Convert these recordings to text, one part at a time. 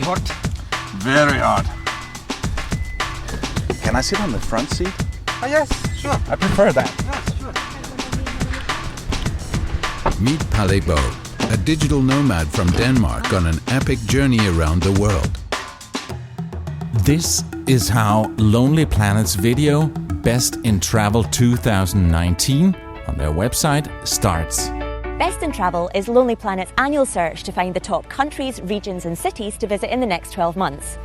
hot? Very hot. Can I sit on the front seat? Oh, yes, sure. I prefer that. Yes, sure. Meet Palebo, a digital nomad from Denmark on an epic journey around the world. This is how Lonely Planet's video, Best in Travel 2019, on their website starts. Best in Travel is Lonely Planet's annual search to find the top countries, regions and cities to visit in the next 12 months.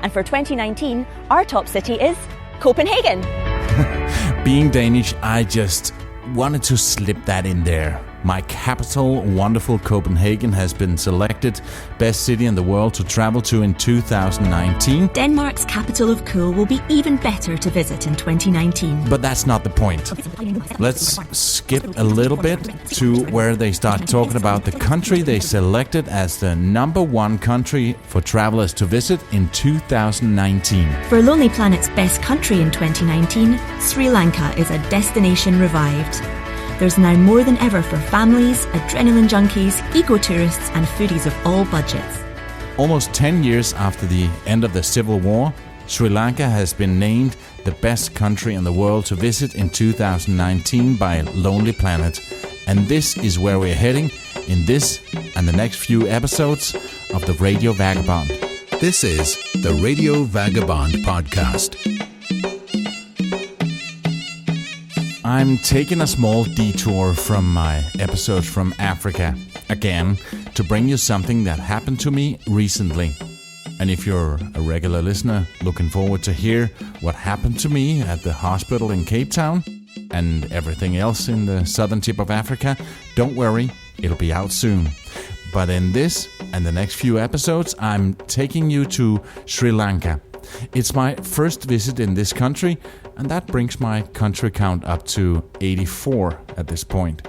And for 2019, our top city is Copenhagen. Being Danish, I just wanted to slip that in there. My capital, wonderful Copenhagen, has been selected best city in the world to travel to in 2019. Denmark's capital of cool will be even better to visit in 2019. But that's not the point. Let's skip a little bit to where they start talking about the country they selected as the #1 country for travelers to visit in 2019. For Lonely Planet's best country in 2019, Sri Lanka is a destination revived. There's now more than ever for families, adrenaline junkies, eco-tourists and foodies of all budgets. Almost 10 years after the end of the Civil War, Sri Lanka has been named the best country in the world to visit in 2019 by Lonely Planet. And this is where we're heading in this and the next few episodes of the Radio Vagabond. This is the Radio Vagabond podcast. I'm taking a small detour from my episodes from Africa again to bring you something that happened to me recently. And if you're a regular listener, looking forward to hear what happened to me at the hospital in Cape Town and everything else in the southern tip of Africa, don't worry, it'll be out soon. But in this and the next few episodes, I'm taking you to Sri Lanka. It's my first visit in this country, and that brings my country count up to 84 at this point.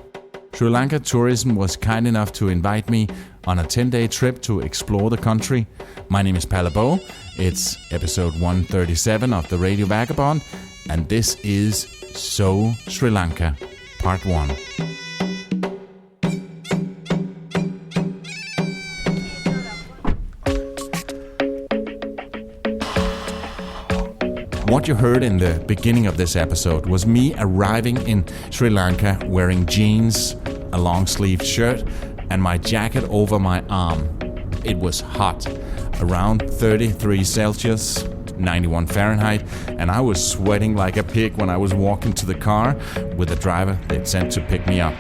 Sri Lanka Tourism was kind enough to invite me on a 10-day trip to explore the country. My name is Palebo. It's episode 137 of the Radio Vagabond, and this is So Sri Lanka, Part 1. What you heard in the beginning of this episode was me arriving in Sri Lanka wearing jeans, a long-sleeved shirt, and my jacket over my arm. It was hot, around 33 Celsius, 91 Fahrenheit, and I was sweating like a pig when I was walking to the car with the driver they'd sent to pick me up.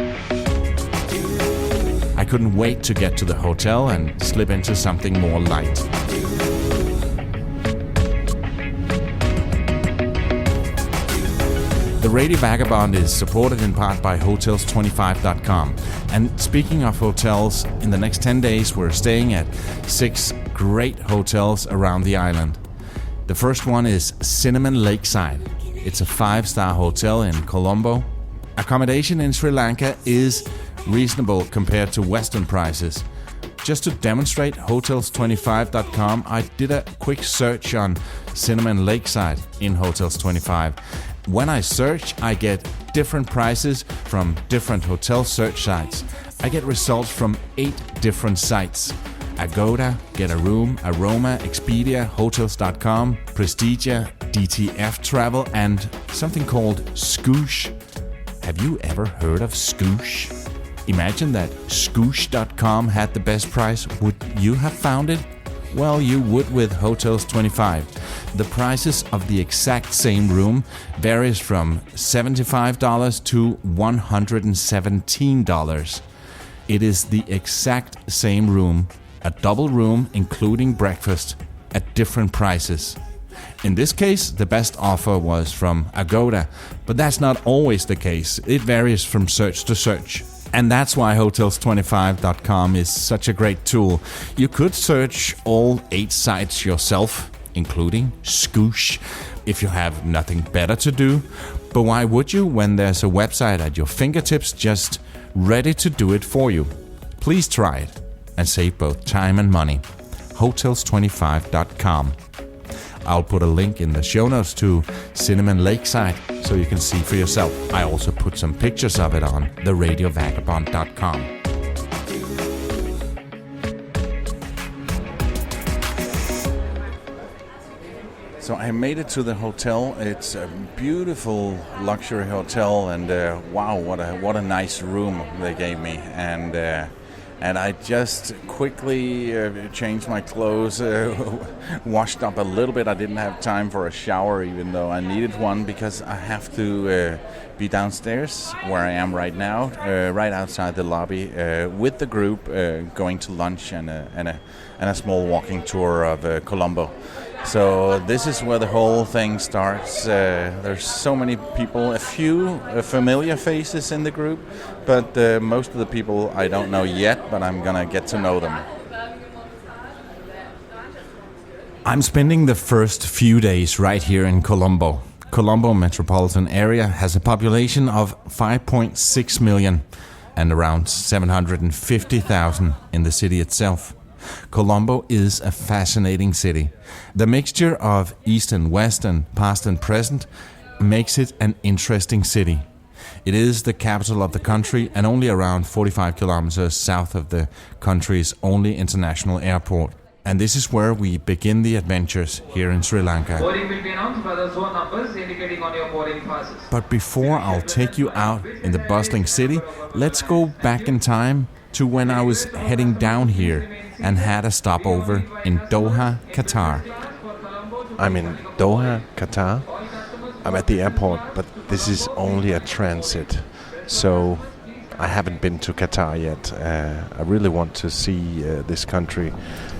I couldn't wait to get to the hotel and slip into something more light. The Radio Vagabond is supported in part by Hotels25.com. And speaking of hotels, in the next 10 days we're staying at 6 great hotels around the island. The first one is Cinnamon Lakeside. It's a 5-star hotel in Colombo. Accommodation in Sri Lanka is reasonable compared to Western prices. Just to demonstrate Hotels25.com, I did a quick search on Cinnamon Lakeside in Hotels25. When I search, I get different prices from different hotel search sites. I get results from 8 different sites. Agoda, Get a Room, Aroma, Expedia, Hotels.com, Prestigia, DTF Travel, and something called Skoosh. Have you ever heard of Skoosh? Imagine that Skoosh.com had the best price. Would you have found it? Well, you would with Hotels25. The prices of the exact same room varies from $75 to $117. It is the exact same room, a double room including breakfast, at different prices. In this case, the best offer was from Agoda, but that's not always the case. It varies from search to search. And that's why Hotels25.com is such a great tool. You could search all 8 sites yourself, including Skoosh, if you have nothing better to do. But why would you when there's a website at your fingertips just ready to do it for you? Please try it and save both time and money. Hotels25.com. I'll put a link in the show notes to Cinnamon Lakeside so you can see for yourself. I also put some pictures of it on theradiovagabond.com. So I made it to the hotel. It's a beautiful luxury hotel, and wow, what a nice room they gave me. And I just quickly changed my clothes, washed up a little bit. I didn't have time for a shower, even though I needed one, because I have to be downstairs where I am right now, right outside the lobby, with the group, going to lunch and a small walking tour of Colombo. So this is where the whole thing starts. There's so many people, a few familiar faces in the group, but most of the people I don't know yet, but I'm gonna get to know them. I'm spending the first few days right here in Colombo. Colombo metropolitan area has a population of 5.6 million and around 750,000 in the city itself. Colombo is a fascinating city. The mixture of East and West and past and present makes it an interesting city. It is the capital of the country and only around 45 kilometers south of the country's only international airport. And this is where we begin the adventures here in Sri Lanka. Boarding will be announced by the zone numbers indicating on your boarding passes. But before I'll take you out in the bustling city, let's go back in time to when I was heading down here and had a stopover in Doha, Qatar. I'm in Doha, Qatar. I'm at the airport, but this is only a transit. So I haven't been to Qatar yet. I really want to see this country,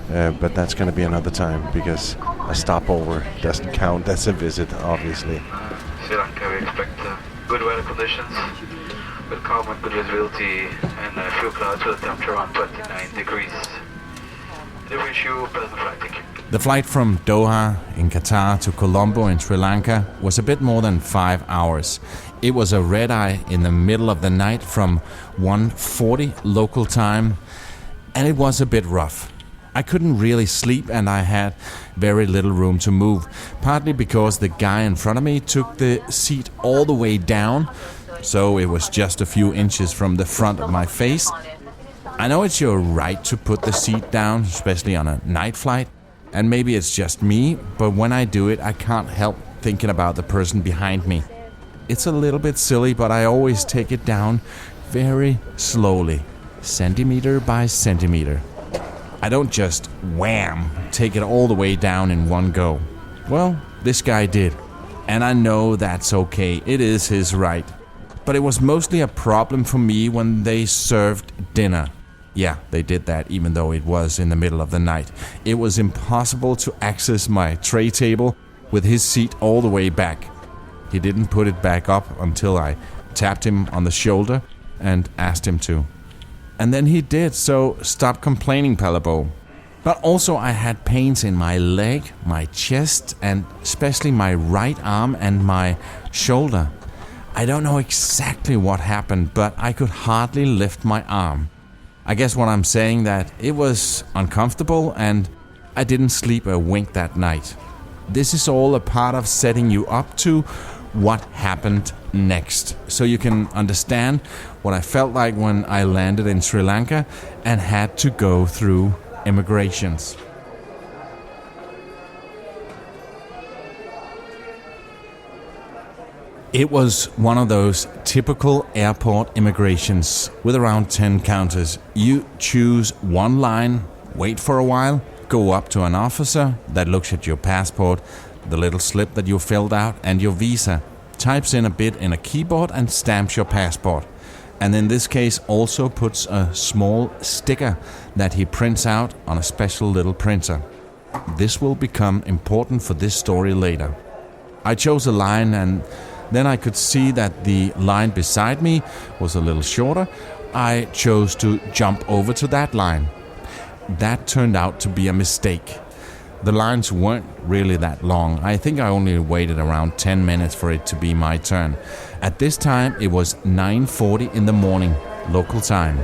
but that's going to be another time because a stopover doesn't count as a visit, obviously. Sri Lanka, we expect good weather conditions with calm and good visibility and a few clouds with a temperature around 29 degrees. We wish you a pleasant flight. Thank you. The flight from Doha in Qatar to Colombo in Sri Lanka was a bit more than 5 hours. It was a red-eye in the middle of the night from 1:40 local time, and it was a bit rough. I couldn't really sleep and I had very little room to move, partly because the guy in front of me took the seat all the way down, so it was just a few inches from the front of my face. I know it's your right to put the seat down, especially on a night flight, and maybe it's just me, but when I do it, I can't help thinking about the person behind me. It's a little bit silly, but I always take it down very slowly, centimeter by centimeter. I don't just wham, take it all the way down in one go. Well, this guy did, and I know that's okay, it is his right. But it was mostly a problem for me when they served dinner. Yeah, they did that even though it was in the middle of the night. It was impossible to access my tray table with his seat all the way back. He didn't put it back up until I tapped him on the shoulder and asked him to. And then he did, so stop complaining, Palabo. But also I had pains in my leg, my chest, and especially my right arm and my shoulder. I don't know exactly what happened, but I could hardly lift my arm. I guess what I'm saying that it was uncomfortable and I didn't sleep a wink that night. This is all a part of setting you up to what happened next, so you can understand what I felt like when I landed in Sri Lanka and had to go through immigrations. It was one of those typical airport immigrations with around 10 counters. You choose one line, wait for a while, go up to an officer that looks at your passport, the little slip that you filled out, and your visa, types in a bit in a keyboard and stamps your passport. And in this case also puts a small sticker that he prints out on a special little printer. This will become important for this story later. I chose a line and then I could see that the line beside me was a little shorter. I chose to jump over to that line. That turned out to be a mistake. The lines weren't really that long. I think I only waited around 10 minutes for it to be my turn. At this time, it was 9:40 in the morning, local time.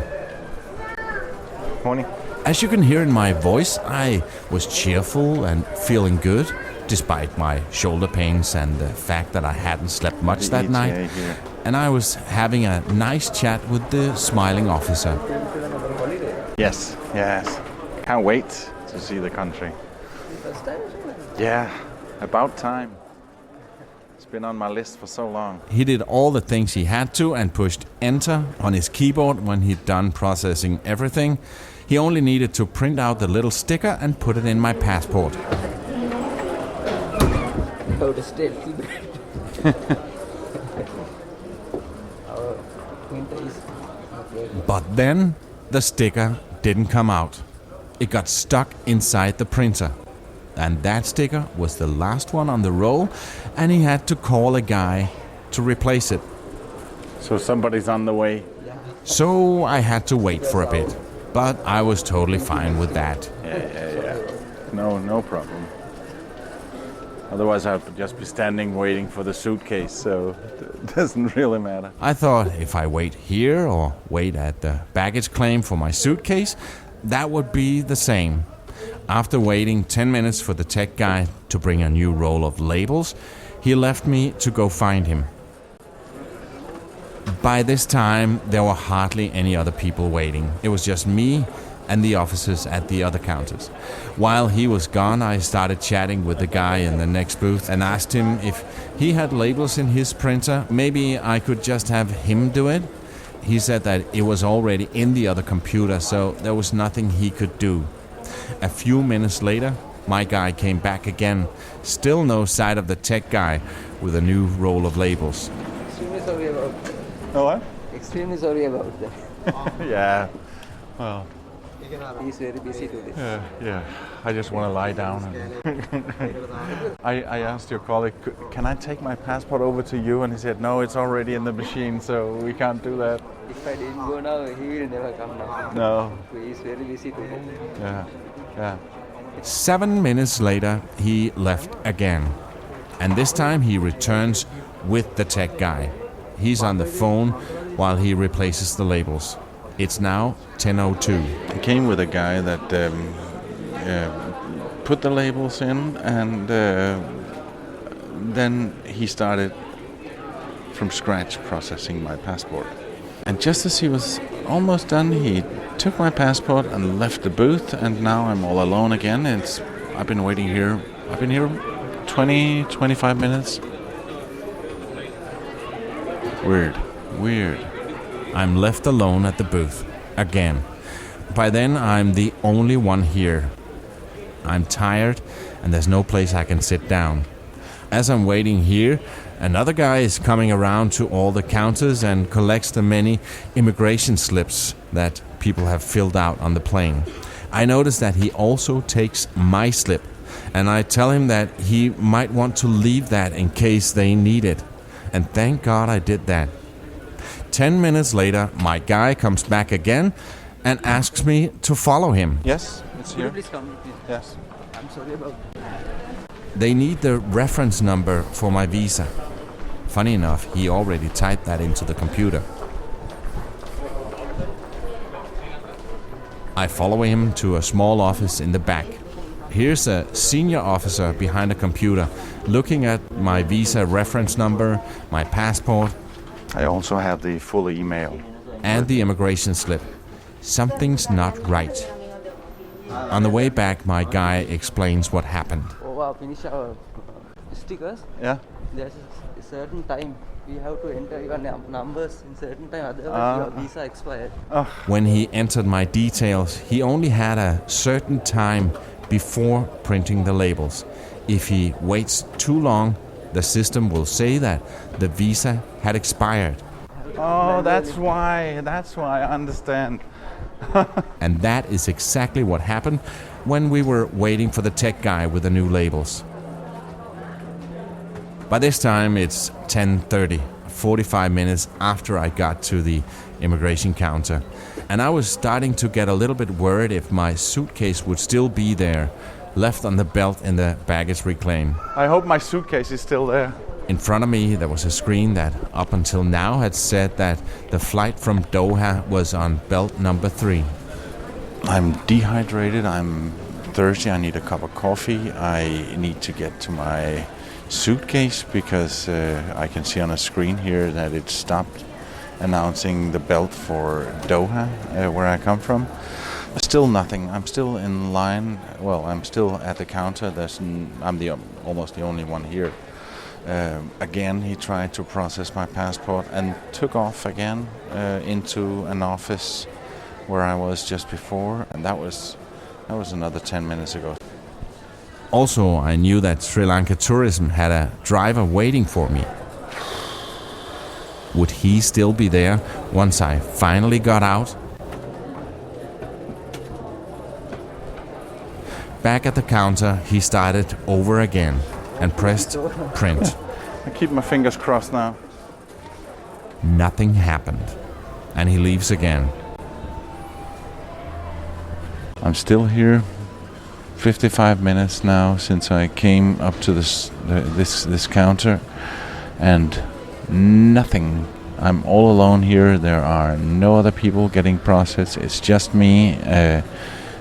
Morning. As you can hear in my voice, I was cheerful and feeling good, despite my shoulder pains and the fact that I hadn't slept much that night. And I was having a nice chat with the smiling officer. Yes. Can't wait to see the country. Yeah, About time. It's been on my list for so long. He did all the things he had to and pushed enter on his keyboard when he'd done processing everything. He only needed to print out the little sticker and put it in my passport. But then the sticker didn't come out. It got stuck inside the printer. And that sticker was the last one on the roll, and he had to call a guy to replace it. So somebody's on the way. So I had to wait for a bit. But I was totally fine with that. Yeah. No problem. Otherwise I'd just be standing waiting for the suitcase, so it doesn't really matter. I thought if I wait here or wait at the baggage claim for my suitcase, that would be the same. After waiting 10 minutes for the tech guy to bring a new roll of labels, he left me to go find him. By this time, there were hardly any other people waiting. It was just me and the officers at the other counters. While he was gone, I started chatting with the guy in the next booth and asked him if he had labels in his printer. Maybe I could just have him do it. He said that it was already in the other computer, so there was nothing he could do. A few minutes later, my guy came back again. Still no sight of the tech guy with a new roll of labels. Extremely sorry about that. Oh, what? Extremely sorry about that. Yeah. Well, He's very busy today. yeah. I just want to lie down. I asked your colleague, can I take my passport over to you? And he said, no, it's already in the machine, so we can't do that. If I didn't go now, he will never come now. No. He's very busy today. Yeah. 7 minutes later, he left again. And this time he returns with the tech guy. He's on the phone while he replaces the labels. It's now 10:02. I came with a guy that put the labels in, and then he started from scratch processing my passport. And just as he was almost done, he took my passport and left the booth, and now I'm all alone again. I've been waiting here. I've been here 25 minutes. Weird. I'm left alone at the booth, again. By then, I'm the only one here. I'm tired, and there's no place I can sit down. As I'm waiting here, another guy is coming around to all the counters and collects the many immigration slips that people have filled out on the plane. I notice that he also takes my slip, and I tell him that he might want to leave that in case they need it. And thank God I did that. 10 minutes later, my guy comes back again and asks me to follow him. Yes, it's Could you here. please come with me? Yes. I'm sorry about that. They need the reference number for my visa. Funny enough, he already typed that into the computer. I follow him to a small office in the back. Here's a senior officer behind a computer looking at my visa reference number, my passport, I also have the full email. and the immigration slip. Something's not right. On the way back, my guy explains what happened. Finish our stickers. Yeah. There's a certain time we have to enter your numbers in certain time, otherwise your visa expired. When he entered my details, he only had a certain time before printing the labels. If he waits too long, the system will say that the visa had expired. Oh, that's why. I understand. And that is exactly what happened when we were waiting for the tech guy with the new labels. By this time, it's 10:30, 45 minutes after I got to the immigration counter. And I was starting to get a little bit worried if my suitcase would still be there, left on the belt in the baggage reclaim. I hope my suitcase is still there. In front of me, there was a screen that up until now had said that the flight from Doha was on belt number 3. I'm dehydrated, I'm thirsty, I need a cup of coffee, I need to get to my suitcase because I can see on a screen here that it stopped announcing the belt for Doha, where I come from. Still nothing. I'm still in line. Well, I'm still at the counter. I'm almost the only one here. Again, he tried to process my passport and took off again into an office where I was just before, and that was another 10 minutes ago. Also, I knew that Sri Lanka Tourism had a driver waiting for me. Would he still be there once I finally got out? Back at the counter, he started over again and pressed print. I keep my fingers crossed now. Nothing happened, and he leaves again. I'm still here. 55 minutes now since I came up to this counter, and nothing. I'm all alone here. There are no other people getting processed. It's just me,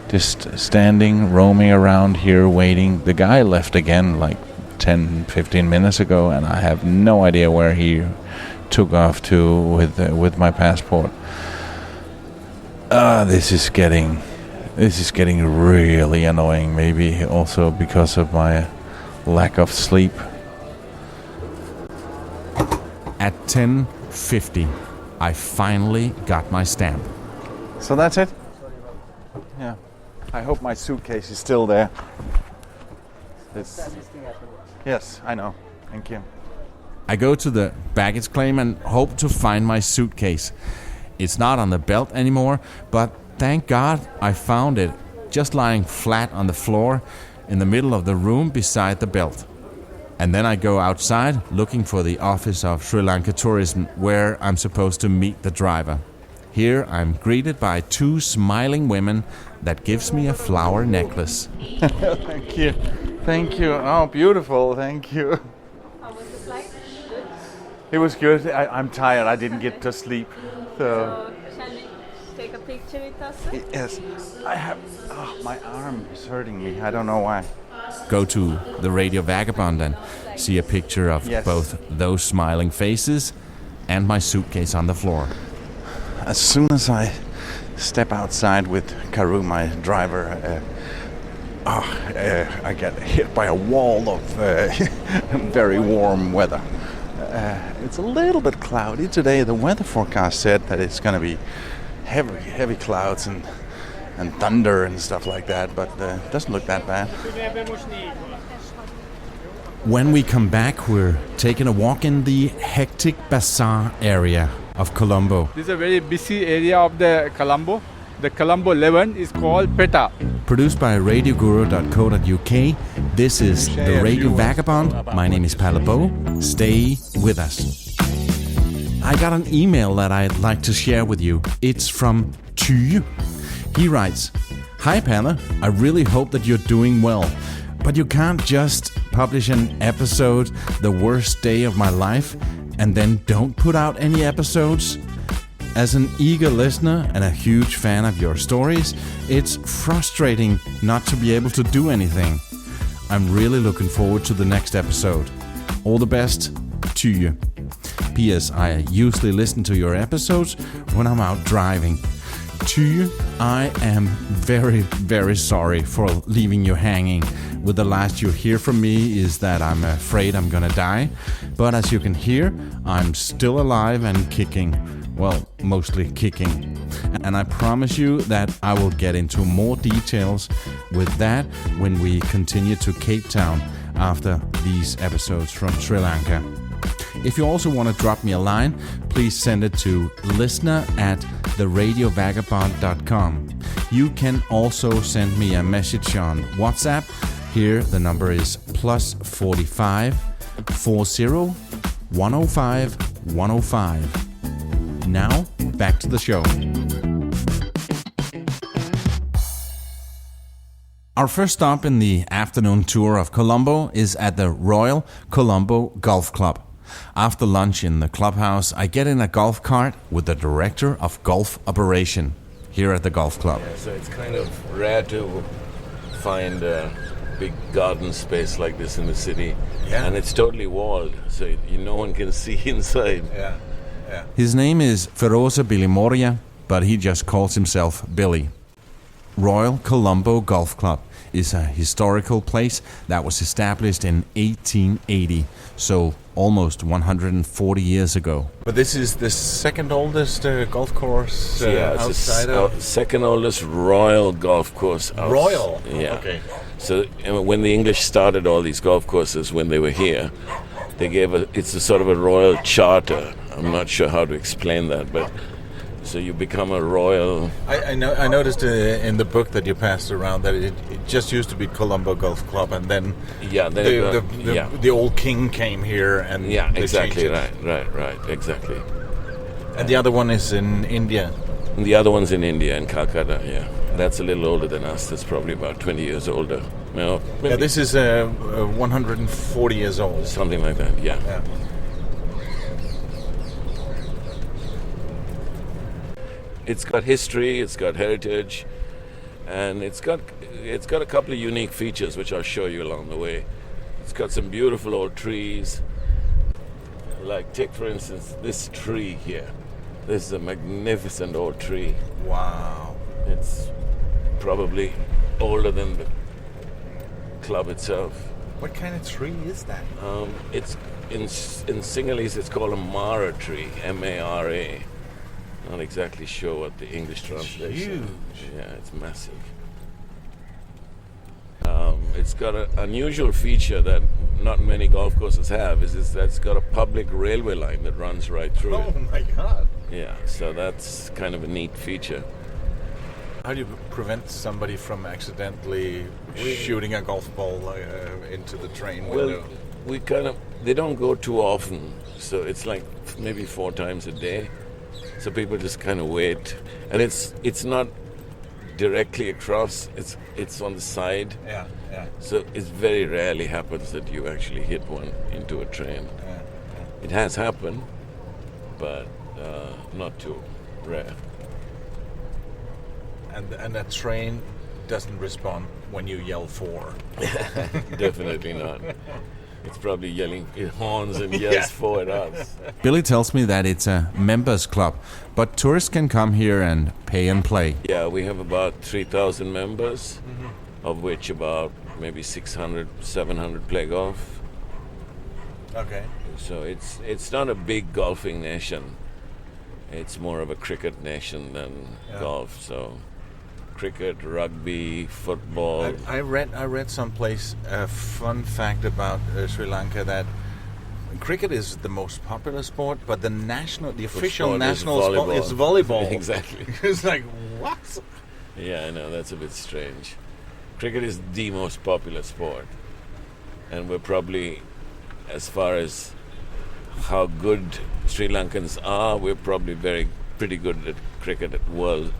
just standing, roaming around here, waiting. The guy left again like 10-15 minutes ago, and I have no idea where he took off to with my passport. This is getting really annoying. Maybe also because of my lack of sleep. At 10:50, I finally got my stamp. So that's it? Yeah. I hope my suitcase is still there. Yes, I know. Thank you. I go to the baggage claim and hope to find my suitcase. It's not on the belt anymore, but thank God I found it just lying flat on the floor in the middle of the room beside the belt. And then I go outside looking for the office of Sri Lanka Tourism where I'm supposed to meet the driver. Here I'm greeted by two smiling women that gives me a flower necklace. Thank you. Thank you. Oh, beautiful. Thank you. How was the flight? Good? It was good. I'm tired. I didn't get to sleep. So shall we take a picture with us? Yes. I have... my arm is hurting me. I don't know why. Go to the Radio Vagabond and see a picture of both those smiling faces and my suitcase on the floor. As soon as I step outside with Karu, my driver, I get hit by a wall of very warm weather. It's a little bit cloudy today. The weather forecast said that it's going to be heavy clouds and thunder and stuff like that, but it doesn't look that bad. When we come back, we're taking a walk in the hectic bazaar area of Colombo. This is a very busy area of the Colombo. The Colombo 11 is called PETA. Produced by radioguru.co.uk, this is the Radio Vagabond. My name is Palle Bo. Stay with us. I got an email that I'd like to share with you. It's from Tyge. He writes, "Hi Palle, I really hope that you're doing well. But you can't just publish an episode the worst day of my life and then don't put out any episodes. As an eager listener and a huge fan of your stories, it's frustrating not to be able to do anything. I'm really looking forward to the next episode. All the best, Tyge. P.S. I usually listen to your episodes when I'm out driving. Tyge, I am very, very sorry for leaving you hanging. With the last you hear from me is that I'm afraid I'm gonna die. But as you can hear, I'm still alive and kicking. Well, mostly kicking. And I promise you that I will get into more details with that when we continue to Cape Town after these episodes from Sri Lanka. If you also want to drop me a line, please send it to listener@theradiovagabond.com. You can also send me a message on WhatsApp. Here the number is +45 40 105 105. Now, back to the show. Our first stop in the afternoon tour of Colombo is at the Royal Colombo Golf Club. After lunch in the clubhouse, I get in a golf cart with the director of golf operation here at the golf club. Yeah, so it's kind of rare to find a big garden space like this in the city. Yeah. And it's totally walled, so no one can see inside. Yeah. His name is Feroza Bilimoria, but he just calls himself Billy. Royal Colombo Golf Club is a historical place that was established in 1880, so almost 140 years ago. But this is the second oldest golf course It's outside the of... second oldest royal golf course. Royal? Yeah. Okay. So when the English started all these golf courses when they were here, they gave it's a sort of a royal charter. I'm not sure how to explain that, but so you become a royal. I noticed in the book that you passed around that it just used to be Colombo Golf Club, and then the old king came here and they changed it. Right, exactly. And the other one is in India. And the other one's in India, in Calcutta. Yeah, that's a little older than us. That's probably about 20 years older. No, yeah, this is 140 years old. Something like that. Yeah. It's got history, it's got heritage, and it's got a couple of unique features which I'll show you along the way. It's got some beautiful old trees. Like take for instance this tree here. This is a magnificent old tree. Wow. It's probably older than the club itself. What kind of tree is that? It's in Sinhalese it's called a Mara tree, M-A-R-A. Not exactly sure what the English translation is. Huge. Yeah, it's massive. It's got an unusual feature that not many golf courses have, is that it's got a public railway line that runs right through it. Oh my God. Yeah, so that's kind of a neat feature. How do you prevent somebody from accidentally shooting a golf ball into the train window? Well, they don't go too often, so it's like maybe 4 times a day. So people just kind of wait, and it's not directly across. It's on the side. Yeah. So it very rarely happens that you actually hit one into a train. Yeah. It has happened, but not too rare. And that train doesn't respond when you yell 4. Definitely not. It's probably yelling, it horns and yells 4 at us. Billy tells me that it's a members club, but tourists can come here and pay and play. Yeah, we have about 3,000 members, of which about maybe 600, 700 play golf. Okay. So it's not a big golfing nation. It's more of a cricket nation than golf. So cricket, rugby, football. I read someplace a fun fact about Sri Lanka that cricket is the most popular sport, but the official national sport is volleyball. Exactly. It's like, what? Yeah, I know, that's a bit strange. Cricket is the most popular sport, and we're probably, as far as how good Sri Lankans are, we're probably pretty good at cricket at world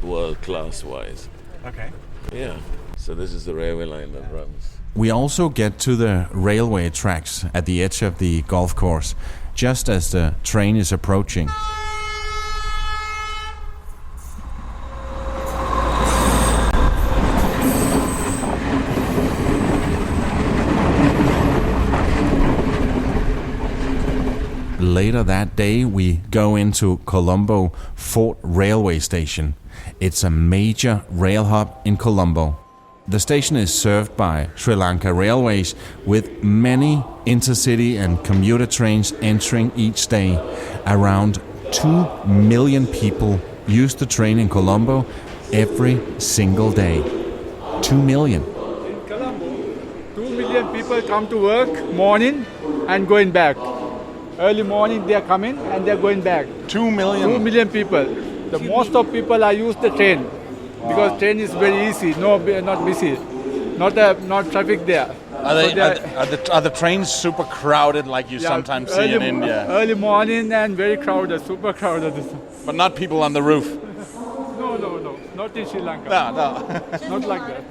class wise. Okay. Yeah. So this is the railway line that runs. We also get to the railway tracks at the edge of the golf course, just as the train is approaching. Later that day, we go into Colombo Fort Railway Station. It's a major rail hub in Colombo. The station is served by Sri Lanka Railways, with many intercity and commuter trains entering each day. Around 2 million people use the train in Colombo every single day. 2 million. In Colombo, 2 million people come to work morning and going back. Early morning they are coming and they are going back. 2 million? 2 million people. The most of people are use the train because train is very easy, not busy, not traffic there. Are the trains super crowded like you sometimes see in India? Early morning and very crowded, super crowded. But not people on the roof? No, not in Sri Lanka. No. Not like that.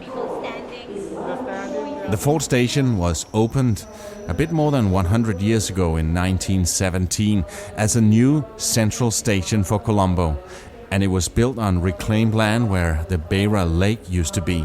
The Fort Station was opened a bit more than 100 years ago in 1917 as a new central station for Colombo, and it was built on reclaimed land where the Beira Lake used to be.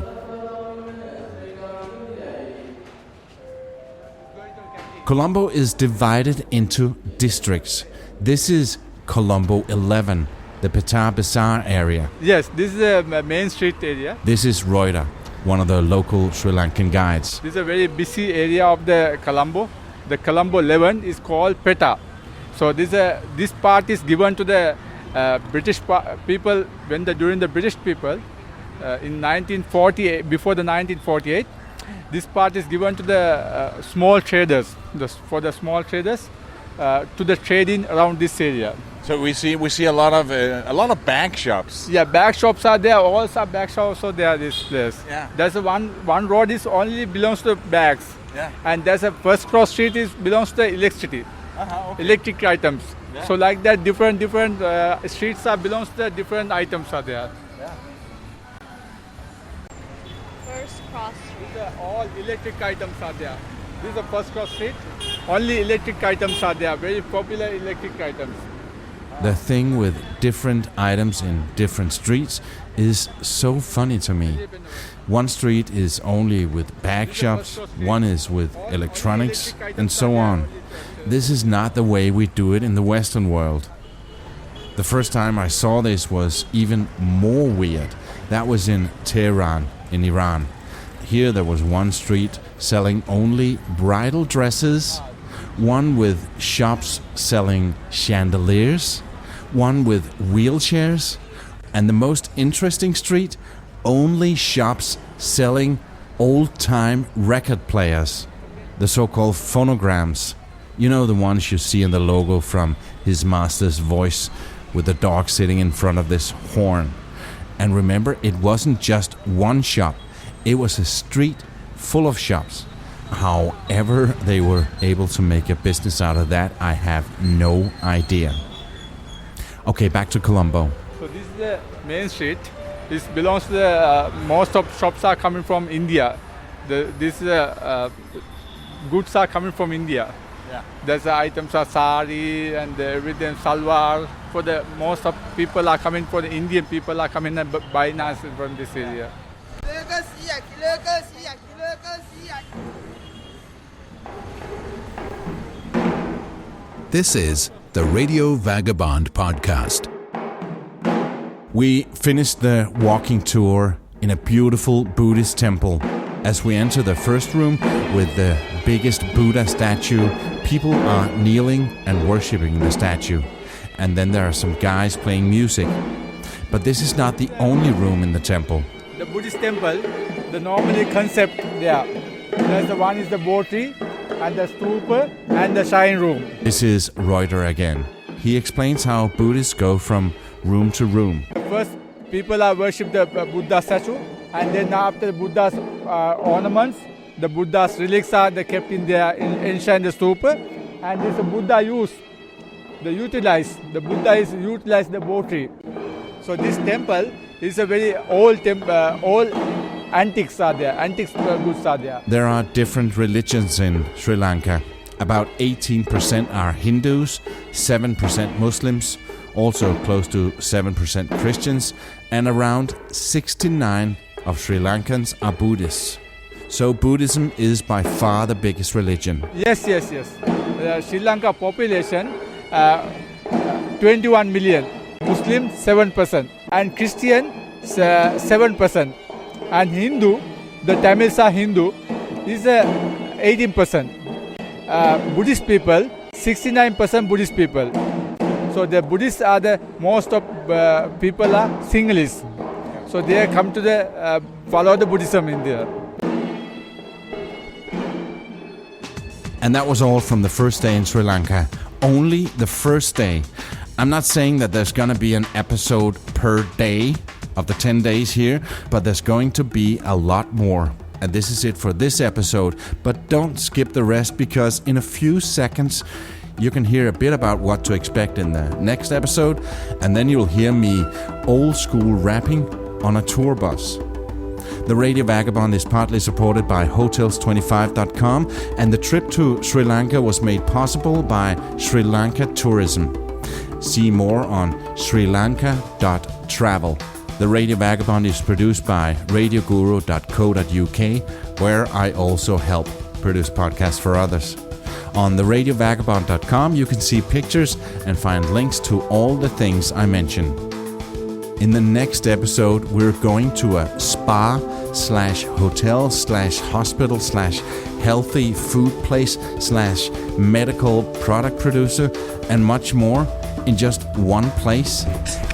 Colombo is divided into districts. This is Colombo 11. the Petar Bazaar area. Yes, this is a main street area. This is Reuter, one of the local Sri Lankan guides. This is a very busy area of the Colombo. The Colombo 11 is called Petar. So this part is given to the British people during the British people in 1948. Before the 1948, this part is given to the small traders. For the small traders to the trading around this area. So we see a lot of bag shops. Yeah, bag shops are there. Also bag shops are there. This place. Yeah. There's one road is only belongs to bags. Yeah. And there's a first cross street belongs to electricity. Okay. Electric items. Yeah. So like that, different streets belongs to different items are there. Yeah. First cross street. All electric items are there. This is the first cross street. Only electric items are there. Very popular electric items. The thing with different items in different streets is so funny to me. One street is only with bag shops, one is with electronics, and so on. This is not the way we do it in the Western world. The first time I saw this was even more weird. That was in Tehran, in Iran. Here there was one street selling only bridal dresses, one with shops selling chandeliers, one with wheelchairs, and the most interesting street, only shops selling old-time record players, the so-called phonograms. You know, the ones you see in the logo from His Master's Voice with the dog sitting in front of this horn. And remember, it wasn't just one shop, it was a street full of shops. However they were able to make a business out of that, I have no idea. Okay, back to Colombo. So this is the main street. This belongs to the most of shops are coming from India. Goods are coming from India. Yeah. There's items are sari and everything salwar. For the most of people are coming, for the Indian people are coming and buying us from this area. This is the Radio Vagabond podcast. We finished the walking tour in a beautiful Buddhist temple. As we enter the first room with the biggest Buddha statue, people are kneeling and worshipping the statue. And then there are some guys playing music. But this is not the only room in the temple. The Buddhist temple, the normally concept there. There's the one is the Botri and the stupa and the shrine room. This is Reuter again. He explains how Buddhists go from room to room. First, people are worship the Buddha statue, and then after the Buddha's ornaments, the Buddha's relics are kept in there in ancient stupa, and this Buddha the Buddha is utilized the Botri. So this temple is a very old old antiques are there, antiques goods are there. There are different religions in Sri Lanka. About 18% are Hindus, 7% Muslims, also close to 7% Christians, and around 69 of Sri Lankans are Buddhists. So Buddhism is by far the biggest religion. Yes. Sri Lanka population 21 million, Muslim 7%, and Christian 7%, and Hindu, the Tamils are Hindu, is 18%. Buddhist people, 69% Buddhist people. So the Buddhists are the most of people are Sinhalese. So they come to follow the Buddhism in there. And that was all from the first day in Sri Lanka. Only the first day. I'm not saying that there's going to be an episode per day of the 10 days here, but there's going to be a lot more. And this is it for this episode. But don't skip the rest, because in a few seconds you can hear a bit about what to expect in the next episode, and then you'll hear me old school rapping on a tour bus. The Radio Vagabond is partly supported by Hotels25.com, and the trip to Sri Lanka was made possible by Sri Lanka Tourism. See more on srilanka.travel. The Radio Vagabond is produced by radioguru.co.uk, where I also help produce podcasts for others. On the radiovagabond.com, you can see pictures and find links to all the things I mentioned. In the next episode, we're going to a spa/hotel/hospital/healthy food place/medical product producer and much more in just one place.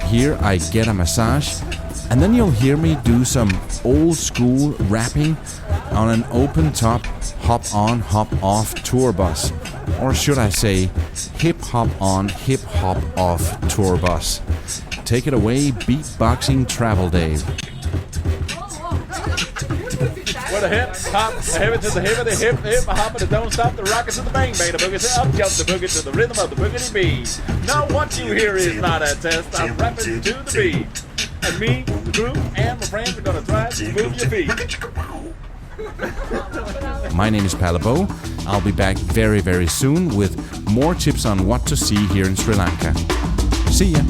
Here I get a massage, and then you'll hear me do some old school rapping on an open top hop on hop off tour bus. Or should I say hip hop on hip hop off tour bus. Take it away, beatboxing travel Dave. With a hip hop, a hip to the hip of the hip, hip hop, and it don't stop the rocket to the bang bang, the boogie, say up jump the boogie to the rhythm of the boogity beat. Now what you hear is not a test, I'm rapping to the beat. And me, the crew, and my friends are gonna try to move your feet. My name is Palabo. I'll be back very, very soon with more tips on what to see here in Sri Lanka. See ya!